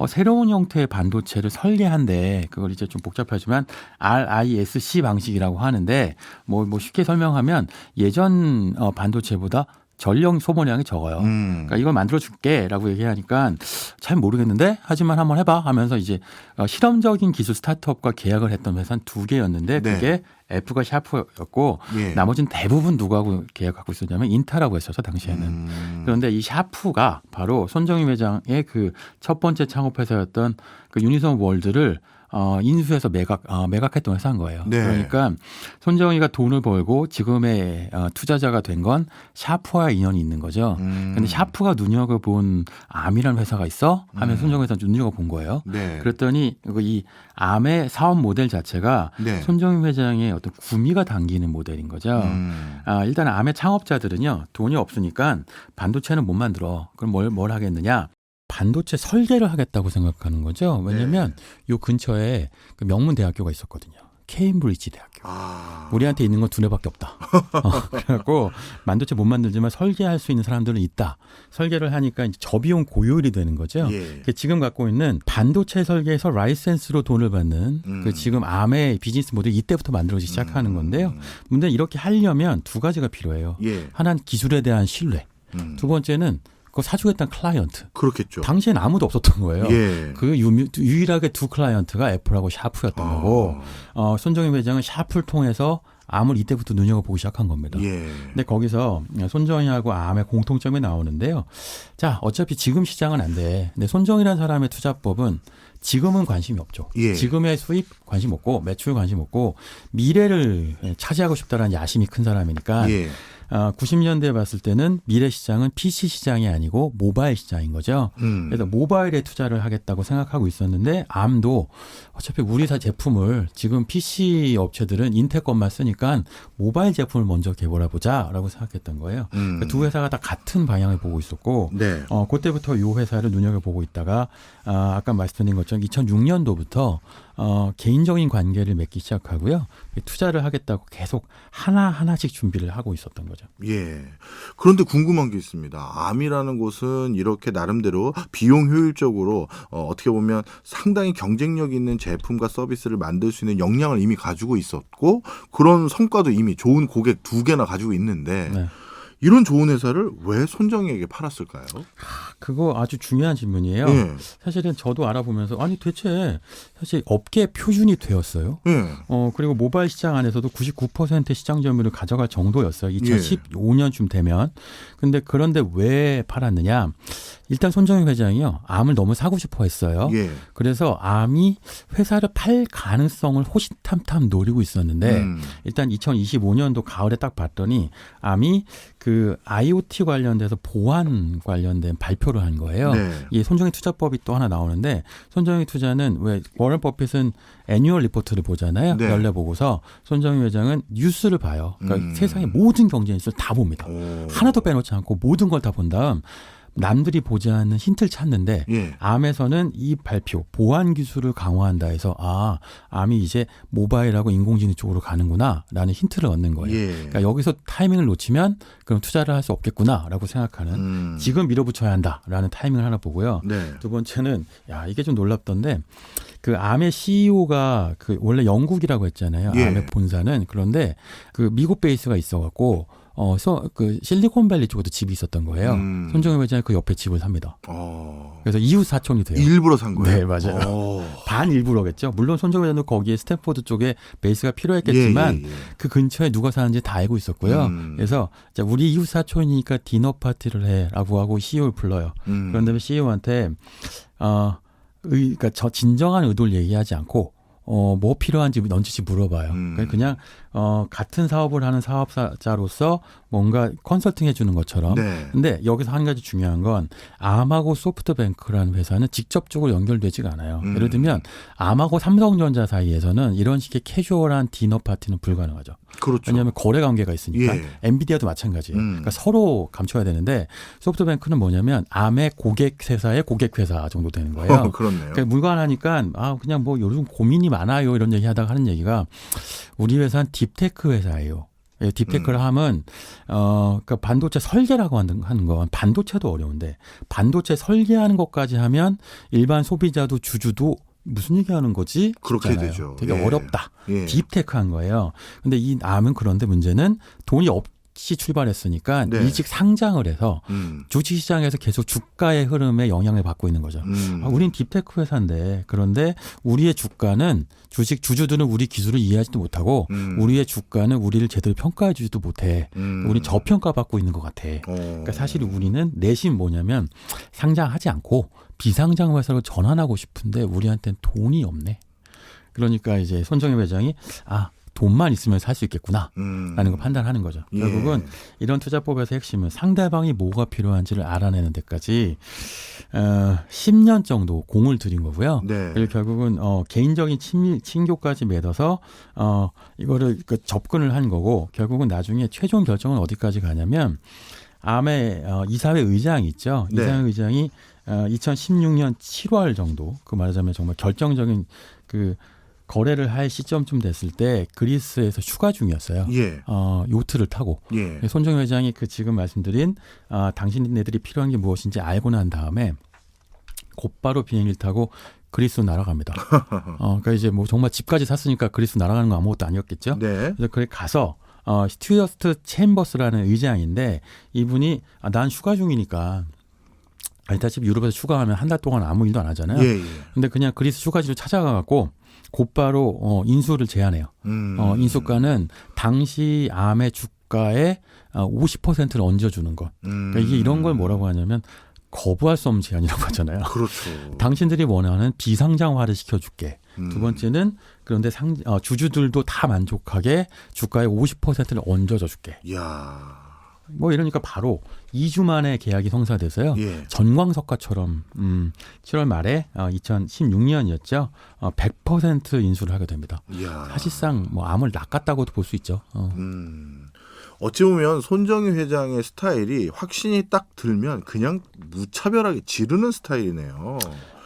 새로운 형태의 반도체를 설계한데 그걸 이제 좀 복잡하지만 RISC 방식이라고 하는데 뭐 쉽게 설명하면 예전 반도체보다 전력 소모량이 적어요. 그러니까 이걸 만들어 줄게라고 얘기하니까 잘 모르겠는데 하지만 한번 해봐 하면서 이제 실험적인 기술 스타트업과 계약을 했던 회사는 2개였는데 그게 F가 샤프였고 나머지는 대부분 누구하고 계약하고 있었냐면 인타라고 했어서 당시에는. 그런데 이 샤프가 바로 손정희 회장의 그 첫 번째 창업회사였던 그 유니선 월드를 인수해서 매각했던 회사인 거예요. 그러니까 손정희가 돈을 벌고 지금의 투자자가 된 건 샤프와 인연이 있는 거죠. 근데 샤프가 눈여겨본 암이라는 회사가 있어? 하면 손정희 회사가 눈여겨본 거예요. 그랬더니 이 암의 사업 모델 자체가 손정희 회장의 어떤 구미가 당기는 모델인 거죠. 일단 암의 창업자들은요. 돈이 없으니까 반도체는 못 만들어. 그럼 뭘 하겠느냐? 반도체 설계를 하겠다고 생각하는 거죠. 왜냐하면 요 근처에 그 명문 대학교가 있었거든요. 케임브리지 대학교. 우리한테 있는 건 2개밖에 없다. 그래갖고 반도체 못 만들지만 설계할 수 있는 사람들은 있다. 설계를 하니까 이제 저비용 고효율이 되는 거죠. 지금 갖고 있는 반도체 설계에서 라이센스로 돈을 받는 그 지금 암의 비즈니스 모델이 이때부터 만들어지기 시작하는 건데요. 문제는 이렇게 하려면 2가지가 필요해요. 하나는 기술에 대한 신뢰. 2번째는 그거 사주겠다는 클라이언트. 그렇겠죠. 당시엔 아무도 없었던 거예요. 그 유일하게 2 클라이언트가 애플하고 샤프였던 거고 손정희 회장은 샤프를 통해서 암을 이때부터 눈여겨보기 시작한 겁니다. 근데 거기서 손정희하고 암의 공통점이 나오는데요. 자, 어차피 지금 시장은 안 돼. 근데 손정희라는 사람의 투자법은 지금은 관심이 없죠. 지금의 수입 관심 없고 매출 관심 없고 미래를 차지하고 싶다라는 야심이 큰 사람이니까 90년대에 봤을 때는 미래 시장은 PC 시장이 아니고 모바일 시장인 거죠. 그래서 모바일에 투자를 하겠다고 생각하고 있었는데 암도 어차피 우리사 제품을 지금 PC 업체들은 인텔 것만 쓰니까 모바일 제품을 먼저 개발해 보자라고 생각했던 거예요. 그러니까 2 회사가 다 같은 방향을 보고 있었고 그때부터 이 회사를 눈여겨보고 있다가 아까 말씀드린 것처럼 2006년도부터 개인적인 관계를 맺기 시작하고요. 투자를 하겠다고 계속 하나하나씩 준비를 하고 있었던 거죠. 그런데 궁금한 게 있습니다. 암이라는 곳은 이렇게 나름대로 비용 효율적으로 어떻게 보면 상당히 경쟁력 있는 제품과 서비스를 만들 수 있는 역량을 이미 가지고 있었고 그런 성과도 이미 좋은 고객 2개나 가지고 있는데 이런 좋은 회사를 왜 손정희에게 팔았을까요? 그거 아주 중요한 질문이에요. 사실은 저도 알아보면서 아니 대체 사실 업계 표준이 되었어요. 그리고 모바일 시장 안에서도 99% 시장 점유율을 가져갈 정도였어요. 2015년쯤 되면. 근데 그런데 왜 팔았느냐? 일단 손정희 회장이요. 암을 너무 사고 싶어 했어요. 그래서 암이 회사를 팔 가능성을 호시탐탐 노리고 있었는데 일단 2025년도 가을에 딱 봤더니 암이 그 IoT 관련돼서 보안 관련된 발표를 한 거예요. 이 손정희 투자법이 또 하나 나오는데 손정희 투자는 왜 워런 버핏은 애뉴얼 리포트를 보잖아요. 연례 보고서 손정희 회장은 뉴스를 봐요. 그러니까 세상의 모든 경제 뉴스를 다 봅니다. 하나도 빼놓지 않고 모든 걸 다 본 다음 남들이 보지 않는 힌트를 찾는데 암에서는 이 발표 보안 기술을 강화한다 해서 암이 이제 모바일하고 인공지능 쪽으로 가는구나라는 힌트를 얻는 거예요. 그러니까 여기서 타이밍을 놓치면 그럼 투자를 할 수 없겠구나라고 생각하는 지금 밀어붙여야 한다라는 타이밍을 하나 보고요. 2번째는 이게 좀 놀랍던데 그 암의 CEO가 그 원래 영국이라고 했잖아요. 암의 본사는. 그런데 그 미국 베이스가 있어갖고 그 실리콘밸리 쪽에도 집이 있었던 거예요. 손정희 회장이 그 옆에 집을 삽니다. 그래서 이웃 사촌이 돼요. 일부러 산 거예요? 네, 맞아요. 반 일부러겠죠. 물론 손정희 회장도 거기에 스탠포드 쪽에 베이스가 필요했겠지만 그 근처에 누가 사는지 다 알고 있었고요. 그래서 자, 우리 이웃 사촌이니까 디너 파티를 해라고 하고 CEO를 불러요. 그런 다음에 CEO한테 그러니까 저 진정한 의도를 얘기하지 않고 뭐 필요한지 넌지시 물어봐요. 그냥 같은 사업을 하는 사업자로서 뭔가 컨설팅 해주는 것처럼. 근데 여기서 한 가지 중요한 건 암하고 소프트뱅크라는 회사는 직접적으로 연결되지가 않아요. 예를 들면 암하고 삼성전자 사이에서는 이런 식의 캐주얼한 디너 파티는 불가능하죠. 왜냐하면 거래 관계가 있으니까. 엔비디아도 마찬가지예요. 그러니까 서로 감춰야 되는데 소프트뱅크는 뭐냐면 암의 고객회사의 고객회사 정도 되는 거예요. 그렇네요. 그러니까 물관하니까 그냥 뭐 요즘 고민이 많아요 이런 얘기 하다가 하는 얘기가 우리 회사는 딥테크 회사예요. 딥테크를 하면 그러니까 반도체 설계라고 하는 건 반도체도 어려운데 반도체 설계하는 것까지 하면 일반 소비자도 주주도 무슨 얘기하는 거지? 그렇게 싶잖아요. 되죠. 되게 어렵다. 딥테크한 거예요. 근데 이 암은 그런데 문제는 돈이 같이 출발했으니까 네. 일찍 상장을 해서 주식시장에서 계속 주가의 흐름에 영향을 받고 있는 거죠. 우린 딥테크 회사인데 그런데 우리의 주가는 주주들은 우리 기술을 이해하지도 못하고 우리의 주가는 우리를 제대로 평가해 주지도 못해. 우린 저평가받고 있는 것 같아. 그러니까 사실 우리는 내심 뭐냐면 상장하지 않고 비상장 회사로 전환하고 싶은데 우리한테는 돈이 없네. 그러니까 이제 손정희 회장이 돈만 있으면 살 수 있겠구나 라는 걸 판단하는 거죠. 결국은 이런 투자법에서 핵심은 상대방이 뭐가 필요한지를 알아내는 데까지 10년 정도 공을 들인 거고요. 네. 그리고 결국은 개인적인 친교까지 맺어서 이거를 접근을 한 거고 결국은 나중에 최종 결정은 어디까지 가냐면 암의 이사회 의장이 있죠. 네. 이사회 의장이 2016년 7월 정도 그 말하자면 정말 결정적인 그 거래를 할 시점쯤 됐을 때 그리스에서 휴가 중이었어요. 예. 요트를 타고. 예. 손정희 회장이 그 지금 말씀드린 당신네들이 필요한 게 무엇인지 알고 난 다음에 곧바로 비행기를 타고 그리스로 날아갑니다. 그러니까 이제 뭐 정말 집까지 샀으니까 그리스 날아가는 건 아무것도 아니었겠죠. 네. 그래서 그래 가서 스튜어트 챔버스라는 의장인데 이분이 난 휴가 중이니까 알다시피 유럽에서 휴가하면 한 달 동안 아무 일도 안 하잖아요. 예. 근데 그냥 그리스 휴가지로 찾아가갖고 곧바로 인수를 제안해요. 인수가는 당시 암의 주가의 50%를 얹어주는 것. 그러니까 이게 이런 걸 뭐라고 하냐면 거부할 수 없는 제안이라고 하잖아요. 그렇죠. 당신들이 원하는 비상장화를 시켜줄게. 두 번째는 그런데 주주들도 다 만족하게 주가의 50%를 얹어줘 줄게. 이야. 뭐 이러니까 바로 2주 만에 계약이 성사돼서요. 예. 전광석화처럼 7월 말에 2016년이었죠. 100% 인수를 하게 됩니다. 이야. 사실상 뭐 암을 낚았다고도 볼 수 있죠. 어찌 보면 손정희 회장의 스타일이 확신이 딱 들면 그냥 무차별하게 지르는 스타일이네요.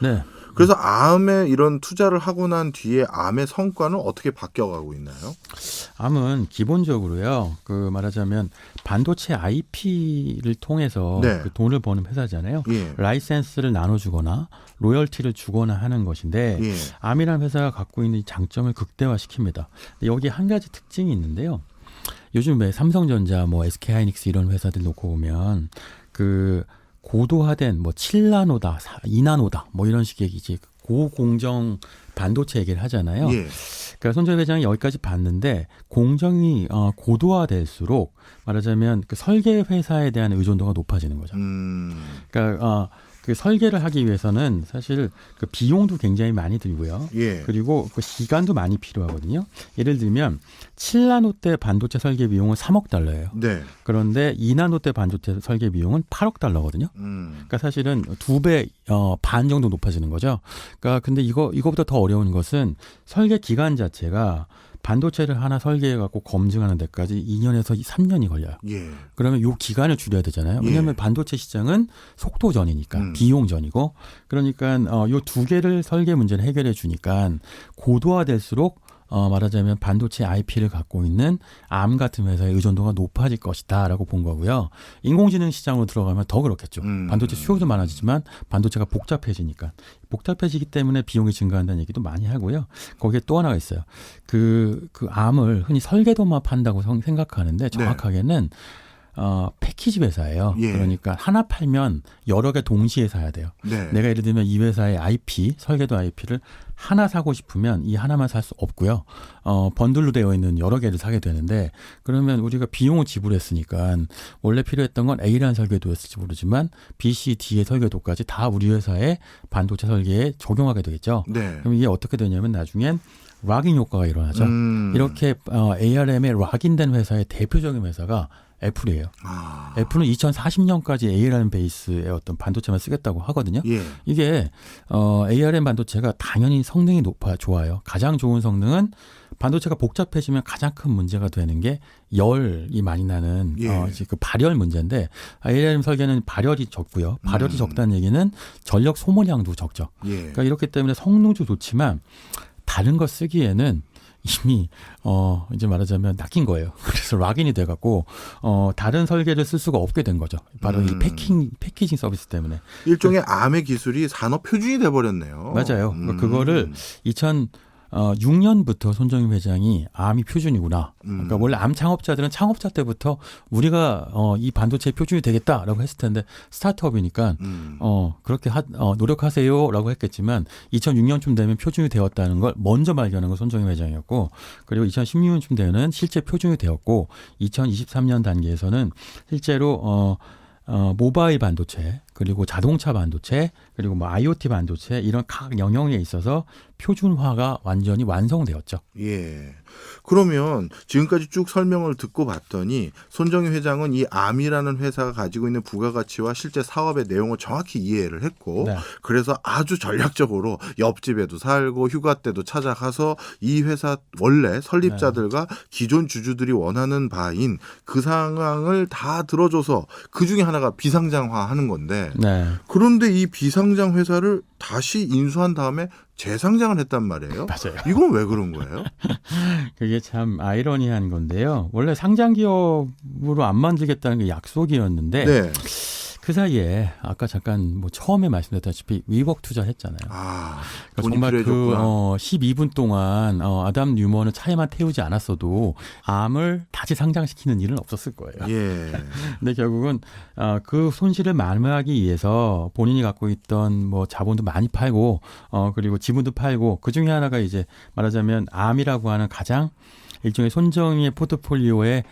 네. 그래서 암에 이런 투자를 하고 난 뒤에 암의 성과는 어떻게 바뀌어가고 있나요? 암은 기본적으로요. 그 말하자면 반도체 IP를 통해서 네. 그 돈을 버는 회사잖아요. 예. 라이센스를 나눠주거나 로열티를 주거나 하는 것인데 예. 암이라는 회사가 갖고 있는 장점을 극대화시킵니다. 여기 한 가지 특징이 있는데요. 요즘 왜 삼성전자, 뭐 SK하이닉스 이런 회사들 놓고 보면 그 고도화된 뭐 7나노다, 2나노다 뭐 이런 식의 이제 고공정 반도체 얘기를 하잖아요. 예. 그러니까 손정희 회장이 여기까지 봤는데 공정이 고도화될수록 말하자면 그 설계 회사에 대한 의존도가 높아지는 거죠. 그러니까 그 설계를 하기 위해서는 사실 그 비용도 굉장히 많이 들고요. 예. 그리고 그 시간도 많이 필요하거든요. 예를 들면 7나노 대 반도체 설계 비용은 3억 달러예요. 네. 그런데 2나노 대 반도체 설계 비용은 8억 달러거든요. 그러니까 사실은 2배 반 정도 높아지는 거죠. 그러니까 근데 이거보다 더 어려운 것은 설계 기간 자체가 반도체를 하나 설계해갖고 검증하는 데까지 2년에서 3년이 걸려요. 예. 그러면 요 기간을 줄여야 되잖아요. 왜냐하면 예. 반도체 시장은 속도전이니까 비용전이고 그러니까 요 두 개를 설계 문제를 해결해 주니까 고도화될수록 말하자면 반도체 IP를 갖고 있는 암 같은 회사의 의존도가 높아질 것이다라고 본 거고요. 인공지능 시장으로 들어가면 더 그렇겠죠. 반도체 수요도 많아지지만 반도체가 복잡해지니까. 복잡해지기 때문에 비용이 증가한다는 얘기도 많이 하고요. 거기에 또 하나가 있어요. 그 암을 흔히 설계도만 판다고 생각하는데 정확하게는 패키지 회사예요. 예. 그러니까 하나 팔면 여러 개 동시에 사야 돼요. 네. 내가 예를 들면 이 회사의 IP, 설계도 IP를 하나 사고 싶으면 이 하나만 살 수 없고요. 번들로 되어 있는 여러 개를 사게 되는데 그러면 우리가 비용을 지불했으니까 원래 필요했던 건 A라는 설계도였을지 모르지만 B, C, D의 설계도까지 다 우리 회사의 반도체 설계에 적용하게 되겠죠. 네. 그럼 이게 어떻게 되냐면 나중엔 락인 효과가 일어나죠. 이렇게 ARM에 락인된 회사의 대표적인 회사가 애플이에요. 애플은 2040년까지 ARM 베이스의 어떤 반도체만 쓰겠다고 하거든요. 예. 이게 ARM 반도체가 당연히 성능이 좋아요. 가장 좋은 성능은 반도체가 복잡해지면 가장 큰 문제가 되는 게 열이 많이 나는 이제 그 발열 문제인데 ARM 설계는 발열이 적고요. 발열이 적다는 얘기는 전력 소모량도 적죠. 예. 그러니까 이렇기 때문에 성능도 좋지만 다른 거 쓰기에는 이미 이제 말하자면 낚인 거예요. 그래서 락인이 돼갖고 다른 설계를 쓸 수가 없게 된 거죠. 바로 이 패키징 서비스 때문에. 일종의 암의 기술이 산업 표준이 돼버렸네요. 맞아요. 그거를 6년부터 손정희 회장이 암이 표준이구나. 그러니까 원래 암 창업자들은 창업자 때부터 우리가 이 반도체 표준이 되겠다라고 했을 텐데 스타트업이니까 그렇게 노력하세요라고 했겠지만 2006년쯤 되면 표준이 되었다는 걸 먼저 발견한 건 손정희 회장이었고 그리고 2016년쯤 되면 실제 표준이 되었고 2023년 단계에서는 실제로 모바일 반도체 그리고 자동차 반도체 그리고 뭐 IoT 반도체 이런 각 영역에 있어서 표준화가 완전히 완성되었죠. 예. 그러면 지금까지 쭉 설명을 듣고 봤더니 손정희 회장은 이 암이라는 회사가 가지고 있는 부가가치와 실제 사업의 내용을 정확히 이해를 했고 네. 그래서 아주 전략적으로 옆집에도 살고 휴가 때도 찾아가서 이 회사 원래 설립자들과 기존 주주들이 원하는 바인 그 상황을 다 들어줘서 그중에 하나가 비상장화하는 건데 네. 그런데 이 비상장 회사를 다시 인수한 다음에 재상장을 했단 말이에요. 맞아요. 이건 왜 그런 거예요? 그게 참 아이러니한 건데요. 원래 상장 기업으로 안 만들겠다는 게 약속이었는데 네. 그 사이에 아까 잠깐 뭐 처음에 말씀드렸다시피 위복 투자했잖아요. 아, 그러니까 돈이 정말 그 필요해졌구나. 12분 동안 아담 뉴먼을 차에만 태우지 않았어도 암을 다시 상장시키는 일은 없었을 거예요. 예. 근데 결국은 그 손실을 만회하기 위해서 본인이 갖고 있던 뭐 자본도 많이 팔고 그리고 지분도 팔고 그 중에 하나가 이제 말하자면 암이라고 하는 가장 일종의 손정희의 포트폴리오의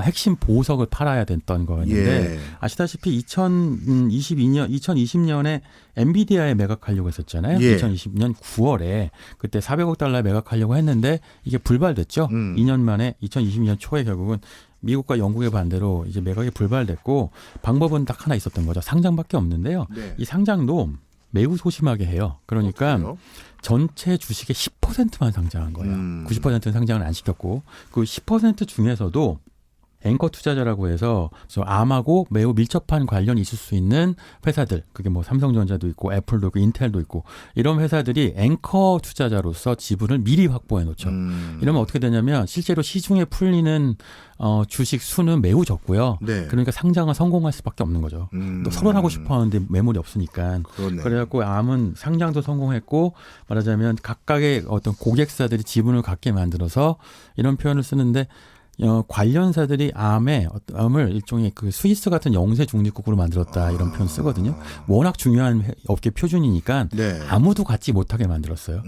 핵심 보석을 팔아야 됐던 거였는데 예. 아시다시피 2020년에 엔비디아에 매각하려고 했었잖아요. 예. 2020년 9월에 그때 400억 달러에 매각하려고 했는데 이게 불발됐죠. 2년 만에 2020년 초에 결국은 미국과 영국의 반대로 이제 매각이 불발됐고 방법은 딱 하나 있었던 거죠. 상장밖에 없는데요. 네. 이 상장도 매우 소심하게 해요. 그러니까 어떡해요? 전체 주식의 10%만 상장한 거예요. 90%는 상장을 안 시켰고 그 10% 중에서도 앵커 투자자라고 해서 암하고 매우 밀접한 관련이 있을 수 있는 회사들 그게 뭐 삼성전자도 있고 애플도 있고 인텔도 있고 이런 회사들이 앵커 투자자로서 지분을 미리 확보해 놓죠. 이러면 어떻게 되냐면 실제로 시중에 풀리는 주식 수는 매우 적고요. 네. 그러니까 상장을 성공할 수밖에 없는 거죠. 또 서로 하고 싶어 하는데 매물이 없으니까. 그러네. 그래갖고 암은 상장도 성공했고 말하자면 각각의 어떤 고객사들이 지분을 갖게 만들어서 이런 표현을 쓰는데 관련사들이 암을 일종의 그 스위스 같은 영세 중립국으로 만들었다 이런 표현 쓰거든요. 워낙 중요한 업계 표준이니까 네. 아무도 갖지 못하게 만들었어요.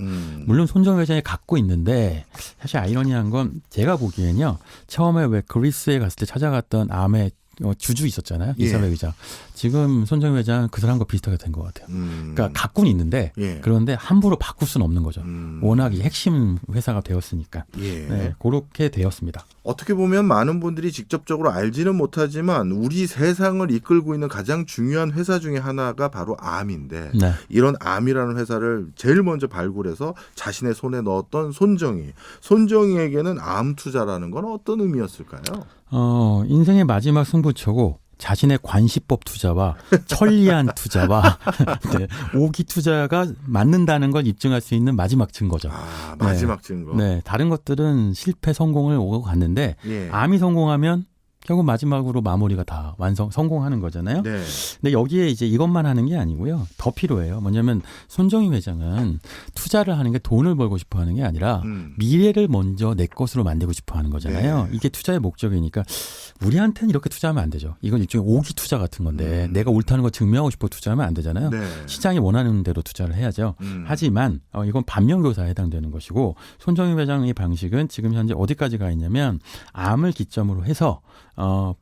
물론 손정희 회장이 갖고 있는데 사실 아이러니한 건 제가 보기엔요. 처음에 왜 그리스에 갔을 때 찾아갔던 암의 주주 있었잖아요. 예. 이사벨 의장. 지금 손정희 회장은 그 사람과 비슷하게 된 것 같아요. 그러니까 갖고는 있는데 예. 그런데 함부로 바꿀 수는 없는 거죠. 워낙 이 핵심 회사가 되었으니까. 예. 네, 그렇게 되었습니다. 어떻게 보면 많은 분들이 직접적으로 알지는 못하지만 우리 세상을 이끌고 있는 가장 중요한 회사 중에 하나가 바로 암인데 네. 이런 암이라는 회사를 제일 먼저 발굴해서 자신의 손에 넣었던 손정희에게는 암 투자라는 건 어떤 의미였을까요? 인생의 마지막 승부처고 자신의 관시법 투자와 천리안 투자와 네, 오기 투자가 맞는다는 걸 입증할 수 있는 마지막 증거죠. 아, 마지막 증거. 네, 다른 것들은 실패 성공을 오고 갔는데 예. 암이 성공하면 결국 마지막으로 마무리가 다 성공하는 거잖아요. 네. 근데 여기에 이제 이것만 하는 게 아니고요. 더 필요해요. 뭐냐면 손정희 회장은 투자를 하는 게 돈을 벌고 싶어 하는 게 아니라 미래를 먼저 내 것으로 만들고 싶어 하는 거잖아요. 네. 이게 투자의 목적이니까 우리한테는 이렇게 투자하면 안 되죠. 이건 일종의 오기 투자 같은 건데 내가 옳다는 걸 증명하고 싶어 투자하면 안 되잖아요. 네. 시장이 원하는 대로 투자를 해야죠. 하지만 이건 반면교사에 해당되는 것이고 손정희 회장의 방식은 지금 현재 어디까지 가 있냐면 암을 기점으로 해서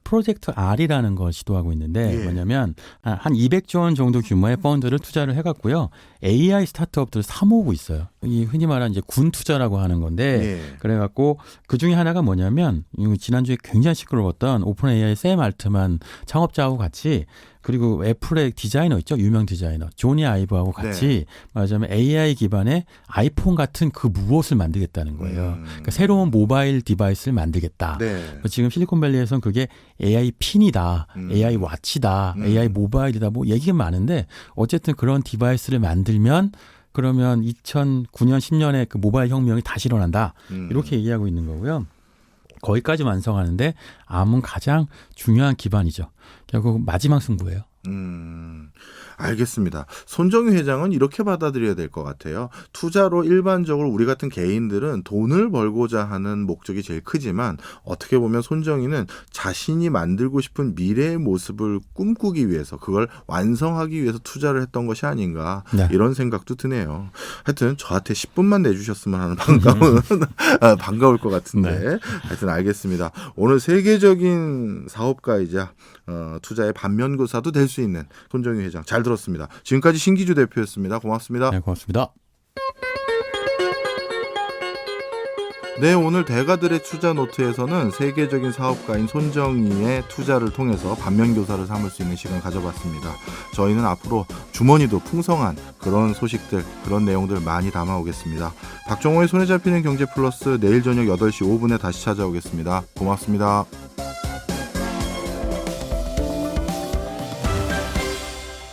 프로젝트 R이라는 걸 시도하고 있는데 예. 뭐냐면 한 200조 원 정도 규모의 펀드를 투자를 해갖고요. AI 스타트업들을 사모으고 있어요. 이 흔히 말하는 이제 군 투자라고 하는 건데 예. 그래갖고 그 중에 하나가 뭐냐면 지난주에 굉장히 시끄러웠던 오픈 AI 샘 알트만 창업자하고 같이 그리고 애플의 디자이너 있죠. 유명 디자이너. 조니 아이브하고 같이 말하자면 AI 기반의 아이폰 같은 그 무엇을 만들겠다는 거예요. 그러니까 새로운 모바일 디바이스를 만들겠다. 네. 지금 실리콘밸리에서는 그게 AI 핀이다. AI 와치다. AI 모바일이다. 뭐 얘기가 많은데 어쨌든 그런 디바이스를 만들면 그러면 2009년 10년에 그 모바일 혁명이 다시 일어난다. 이렇게 얘기하고 있는 거고요. 거기까지 완성하는데 암은 가장 중요한 기반이죠. 결국 마지막 승부예요. 알겠습니다. 손정희 회장은 이렇게 받아들여야 될 것 같아요. 투자로 일반적으로 우리 같은 개인들은 돈을 벌고자 하는 목적이 제일 크지만 어떻게 보면 손정희는 자신이 만들고 싶은 미래의 모습을 꿈꾸기 위해서 그걸 완성하기 위해서 투자를 했던 것이 아닌가 네. 이런 생각도 드네요. 하여튼 저한테 10분만 내주셨으면 하는 반가울 것 같은데 네. 하여튼 알겠습니다. 오늘 세계적인 사업가이자 투자의 반면교사도 될 수 있는 손정희 회장 잘 들었습니다. 지금까지 신기주 대표였습니다. 고맙습니다. 네, 고맙습니다. 네, 오늘 대가들의 투자 노트에서는 세계적인 사업가인 손정희의 투자를 통해서 반면교사를 삼을 수 있는 시간 가져봤습니다. 저희는 앞으로 주머니도 풍성한 그런 소식들, 그런 내용들 많이 담아오겠습니다. 박정호의 손에 잡히는 경제 플러스 내일 저녁 8시 5분에 다시 찾아오겠습니다. 고맙습니다.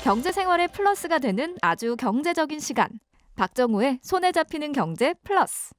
경제 생활의 플러스가 되는 아주 경제적인 시간. 박정호의 손에 잡히는 경제 플러스.